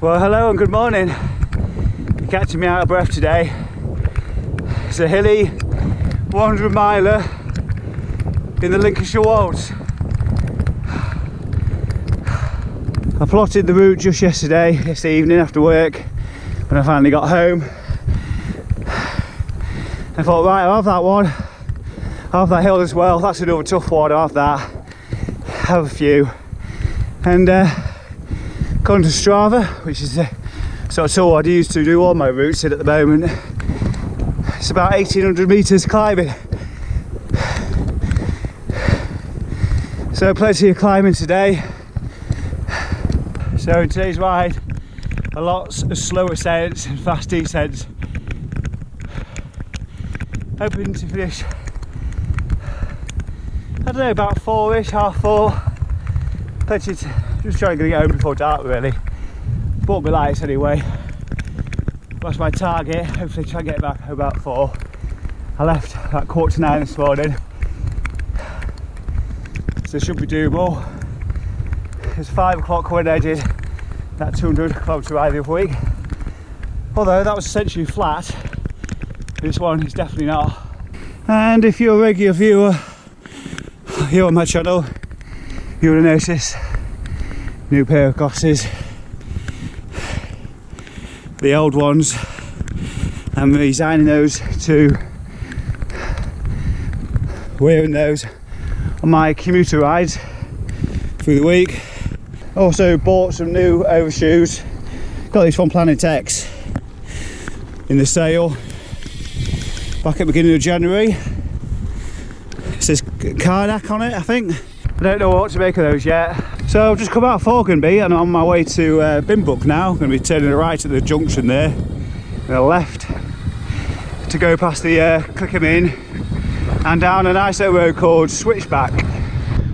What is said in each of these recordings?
Well, hello and good morning. You're catching me out of breath today. It's a hilly 100 miler in the Lincolnshire Wolds. I plotted the route just yesterday evening after work when I finally got home. I thought, right, I'll have that one. I'll have that hill as well. That's another tough one. I'll have that. Have a few. And gone to Strava, which is the sort of tool I'd use to do all my routes in at the moment. It's about 1800 metres climbing. So plenty of climbing today. So in today's ride, a lot of slow ascents and fast descents. Hoping to finish, I don't know, about 4ish, half 4. Plenty to, just trying to get home before dark really. Bought my lights anyway. That's my target, hopefully try and get back about 4. I left at 8:45 this morning. So it should be doable. It's 5 o'clock when I did that 200 kilometre ride the other week. Although that was essentially flat, this one is definitely not. And if you're a regular viewer here on my channel, you would have noticed new pair of glasses. The old ones, I'm resigning those to wearing those on my commuter rides through the week. Also bought some new overshoes. Got these from Planet X in the sale back at the beginning of January. It says Karnak on it, I think. I don't know what to make of those yet. So I've just come out of Falconby and I'm on my way to Binbrook now. I'm going to be turning right at the junction there, and a left to go past the Clickham and down a nice little road called Switchback.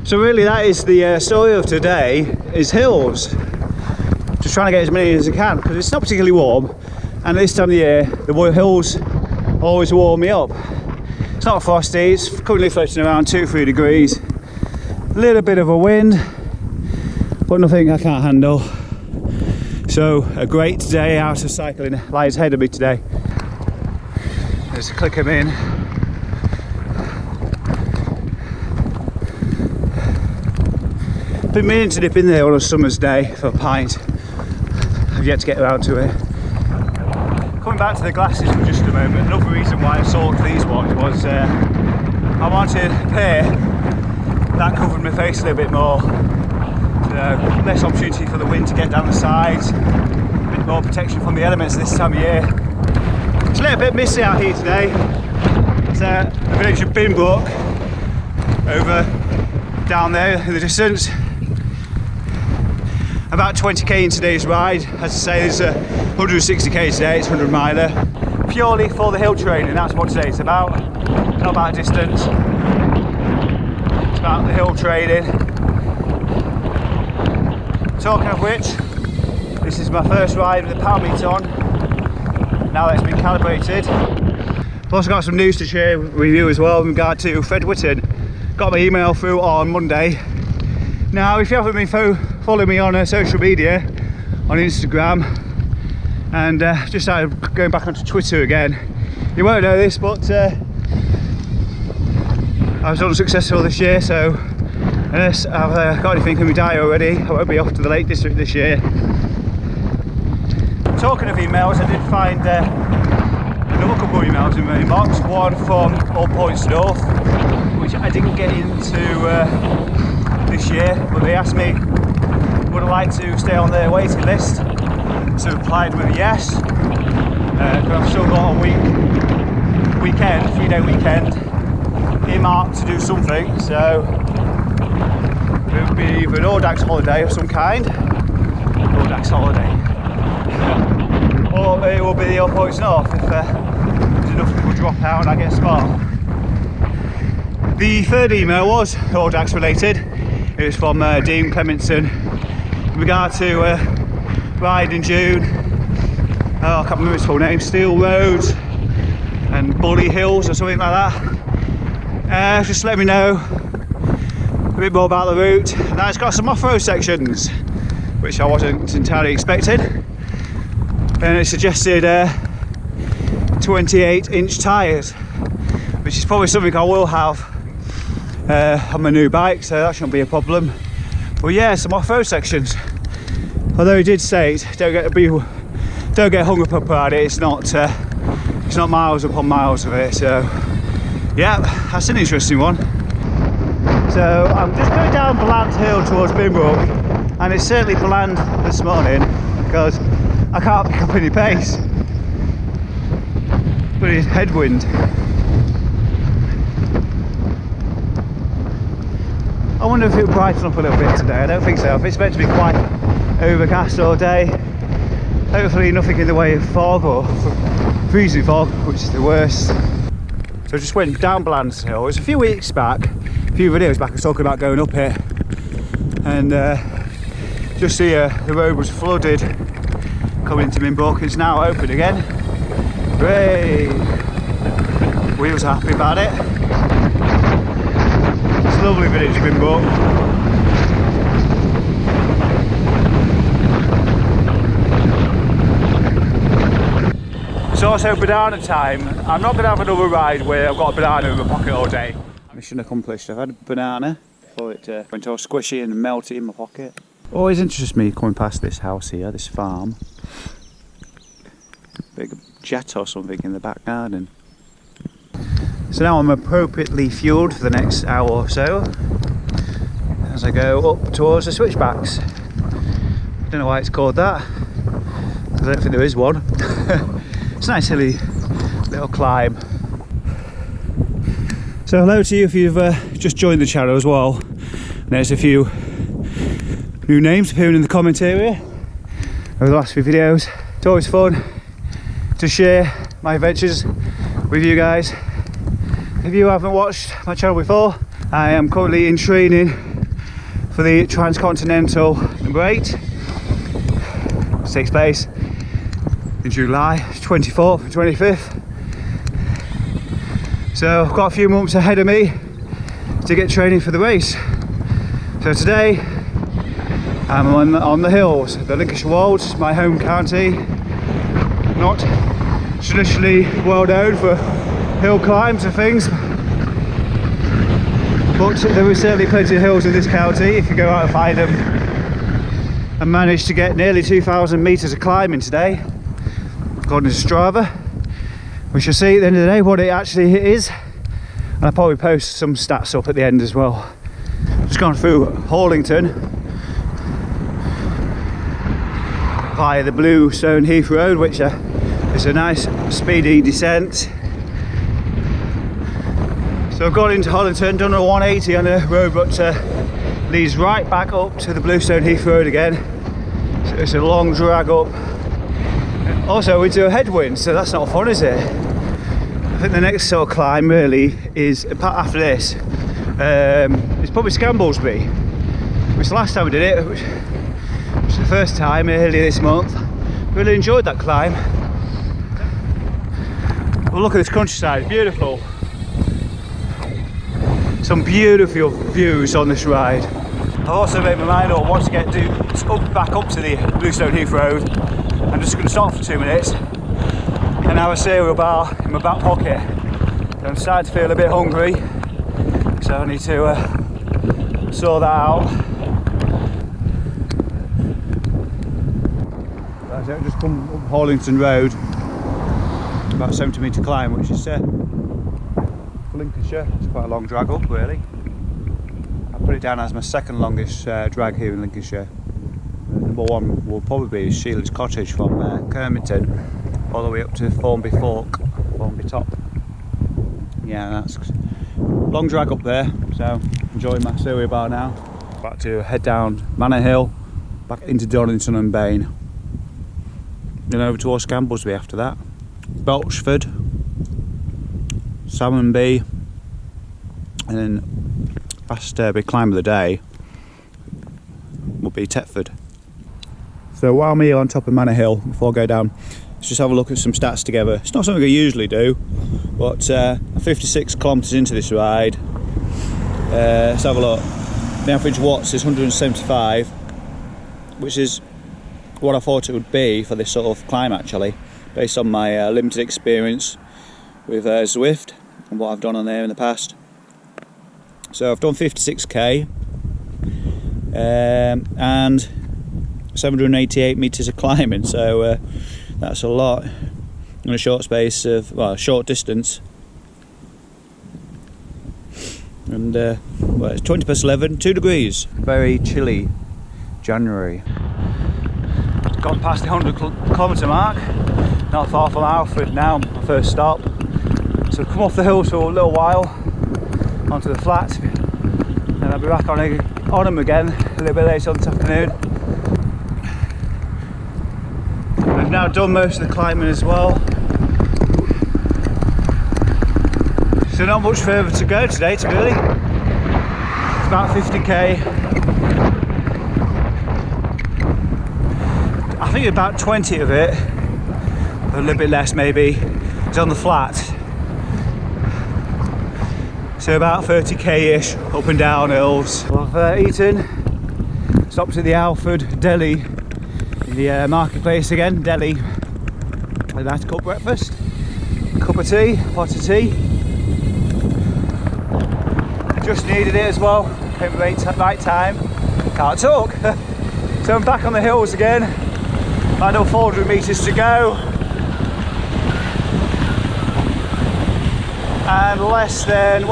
So really that is the story of today, is hills. Just trying to get as many as I can because it's not particularly warm, and at this time of the year the hills always warm me up. It's not frosty, it's currently floating around 2-3 degrees. A little bit of a wind, but nothing I can't handle. So a great day out of cycling lies ahead of me today. There's a Clickham Inn. Been meaning to dip in there on a summer's day for a pint. I've yet to get around to it. Coming back to the glasses for just a moment, another reason why I sought these ones was I wanted a pair that covered my face a little bit more. Less opportunity for the wind to get down the sides, a bit more protection from the elements this time of year. It's a little bit misty out here today. It's the village of Binbrook over down there in the distance. About 20k in today's ride. As I say, there's 160k today, it's 100 miler. Purely for the hill training, that's what today's about. Not about distance. It's about the hill training. Talking of which, this is my first ride with the power meter on, now that it's been calibrated. I've also got some news to share with you as well in regard to Fred Whitton. Got my email through on Monday. Now, if you haven't been following me on social media, on Instagram, and just started going back onto Twitter again, you won't know this, but I was unsuccessful this year, so unless I've got anything in my diary already, I won't be off to the Lake District this year. Talking of emails, I did find another couple of emails in my inbox. One from All Points North, which I didn't get into this year, but they asked me would I like to stay on their waiting list. So I replied with a yes. But I've still got a 3-day weekend earmarked to do something, so it would be either an Audax holiday of some kind, Audax holiday, or it will be the All Points North if there's enough people drop out and I get a spot. The third email was Audax related. It was from Dean Clementson in regard to ride in June. I can't remember his full name, Steel Roads and Bully Hills or something like that. Just let me know a bit more about the route. Now it's got some off-road sections, which I wasn't entirely expecting. and it suggested 28-inch tyres, which is probably something I will have on my new bike, so that shouldn't be a problem. But yeah, some off-road sections. Although he did say don't get hung up about it. It's not miles upon miles of it. So yeah, that's an interesting one. So I'm just going down Bland Hill towards Binbrook, and it's certainly bland this morning because I can't pick up any pace. But it's headwind. I wonder if it will brighten up a little bit today. I don't think so. It's meant to be quite overcast all day. Hopefully nothing in the way of fog or freezing fog, which is the worst. So I just went down Bland's Hill. It was a few weeks back, a few videos back, I was talking about going up it, and just the road was flooded coming into Binbrook. It's now open again. Hooray! Wheels are happy about it. It's a lovely village, Binbrook. It's also banana time. I'm not going to have another ride where I've got a banana in my pocket all day. Mission accomplished. I've had a banana before it went all squishy and melty in my pocket. Always interests me coming past this house here, this farm. Big jet or something in the back garden. So now I'm appropriately fueled for the next hour or so as I go up towards the switchbacks. I don't know why it's called that, because I don't think there is one. It's a nice hilly little climb. So hello to you if you've just joined the channel as well. There's a few new names appearing in the comment area over the last few videos. It's always fun to share my adventures with you guys. If you haven't watched my channel before, I am currently in training for the Transcontinental number 8. It takes place in July 24th and 25th. So I've got a few months ahead of me to get training for the race. So today I'm on the hills, the Lincolnshire Wolds, my home county. Not traditionally well known for hill climbs and things, but there is certainly plenty of hills in this county if you go out and find them. I managed to get nearly 2,000 metres of climbing today, according to Strava. We shall see at the end of the day what it actually is, and I'll probably post some stats up at the end as well. Just gone through Horlington via the Bluestone Heath Road, which is a nice speedy descent. So I've gone into Horlington, done a 180 on the road, but leads right back up to the Bluestone Heath Road again. So it's a long drag up. Also into a headwind, so that's not fun, is it? I think the next sort of climb really is, after this, it's probably Scamblesby, which the last time we did it, which was the first time earlier this month. Really enjoyed that climb. Well, look at this countryside, beautiful. Some beautiful views on this ride. I've also made my mind up, once I get back up to the Bluestone Heath Road, I'm just going to stop for 2 minutes and have a cereal bar in my back pocket. I'm starting to feel a bit hungry, so I need to sort that out. That's it, just come up Horlington Road, about 70 metre climb, which is for Lincolnshire. It's quite a long drag up really. I put it down as my second longest drag here in Lincolnshire. Number one will probably be Sheila's Cottage from Kermington all the way up to Formby Top. Yeah, that's long drag up there, so enjoying my cereal bar now. About to head down Manor Hill, back into Donington and Bain. Then over towards Scamblesby after that. Belchford, Salmonby, and then last big climb of the day will be Tetford. So while I'm here on top of Manor Hill, before I go down, let's just have a look at some stats together. It's not something I usually do, but 56 kilometres into this ride, let's have a look. The average watts is 175, which is what I thought it would be for this sort of climb, actually, based on my limited experience with Zwift and what I've done on there in the past. So I've done 56k and 788 metres of climbing, so that's a lot in a short space of, well, a short distance. And well, it's 20 past 11, 2 degrees. Very chilly January. Gone past the 100km mark, not far from Alfred now, my first stop. So come off the hill for a little while, onto the flat, and I'll be back on them again a little bit later on this afternoon. I've now done most of the climbing as well. So not much further to go today, to really. It's about 50k. I think about 20 of it, a little bit less maybe, is on the flat. So about 30k-ish, up and down hills. I've eaten, stopped at the Alfred Deli, in the marketplace again, Deli. Had a nice cooked breakfast, cup of tea, pot of tea. Just needed it as well, came at right time, can't talk. So I'm back on the hills again. Another 400 metres to go, and less than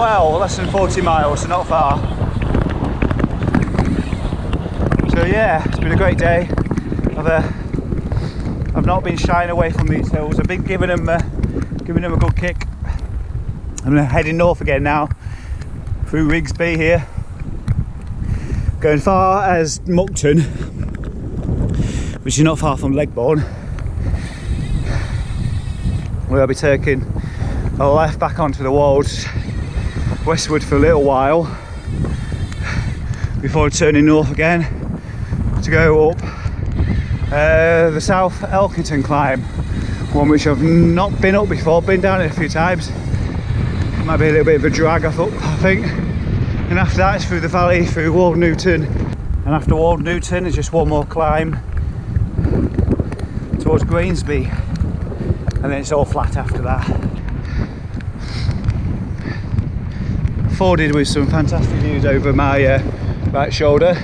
40 miles, so not far. So yeah, it's been a great day. I've not been shying away from these hills. I've been giving them a good kick. I'm heading north again now through Rigsby here, going far as Muckton, which is not far from Legbourne, where I'll be taking a left back onto the Wolds, westward for a little while, before turning north again to go up the South Elkington climb, one which I've not been up before, been down it a few times. Might be a little bit of a drag, I think. And after that it's through the valley, through Wald Newton, and after Wald Newton it's just one more climb towards Greensby, and then it's all flat after that. Forded with some fantastic views over my right shoulder.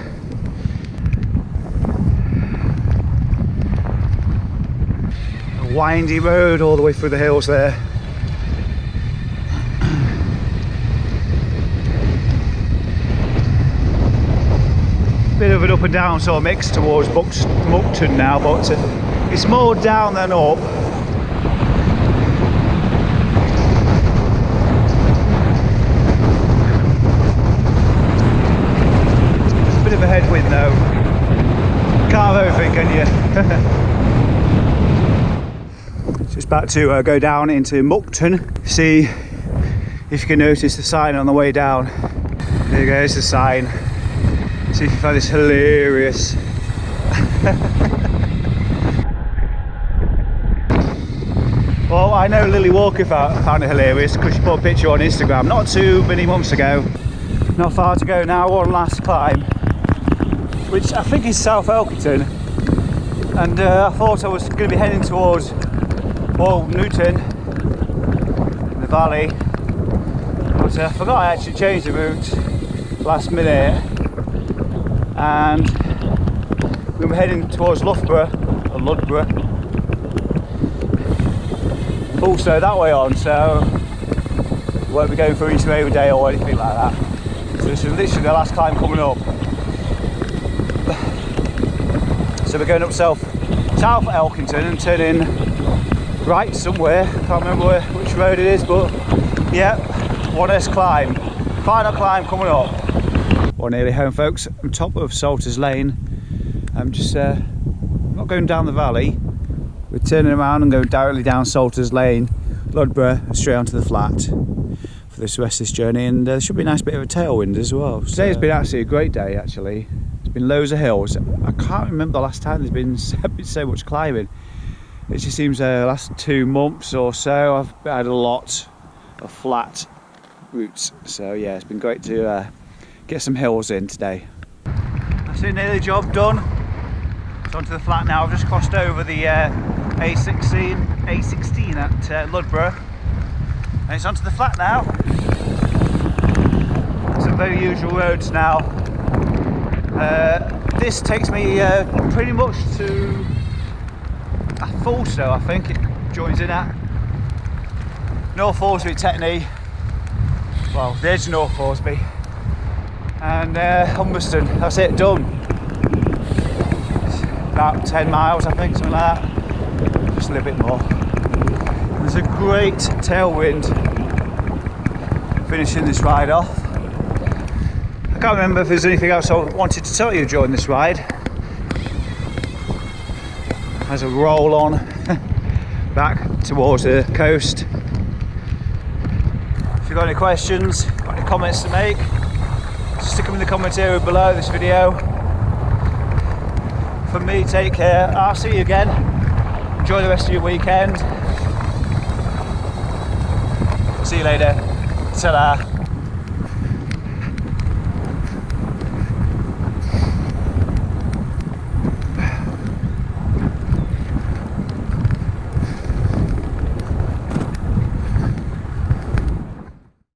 A windy road all the way through the hills there. Bit of an up and down sort of mix towards Muckton now, but it's more down than up. Bit of a headwind though. Can't have everything, can you? Just about to go down into Muckton. See if you can notice the sign on the way down. There you go, there's the sign. See if you find this hilarious. Well, I know Lily Walker found it hilarious because she put a picture on Instagram not too many months ago. Not far to go now, one last climb, which I think is South Elkington. And I thought I was going to be heading towards Wald Newton, the valley, but I forgot I actually changed the route last minute. And we were heading towards Loughborough, or Ludborough, full slow that way on, so we won't be going for East Raven Day or anything like that. So this is literally the last climb coming up. So we're going up South Elkington and turning right somewhere, can't remember which road it is, but yeah, one last climb, final climb coming up. Well, nearly home folks. I'm top of Salters Lane. I'm just not going down the valley, we're turning around and going directly down Salters Lane, Ludborough, straight onto the flat for this rest of this journey, and there should be a nice bit of a tailwind as well. Today's been actually a great day actually. There's been loads of hills. I can't remember the last time there's been so much climbing. It just seems the last 2 months or so I've had a lot of flat routes, so yeah, it's been great to get some hills in today. That's it, nearly job done. So onto the flat now. I've just crossed over the A16 at Ludborough, and it's onto the flat now. Some very usual roads now. This takes me pretty much to Fulstow, I think it joins in at. North Thoresby, Tetney, well, the edge of North Thoresby, and Humberston. That's it, done. It's about 10 miles, I think, something like that. Just a little bit more. There's a great tailwind finishing this ride off. I can't remember if there's anything else I wanted to tell you during this ride. As I roll on back towards the coast. If you've got any questions, got any comments to make, just stick them in the comments area below this video. From me, take care. I'll see you again. Enjoy the rest of your weekend. See you later. Ta-da.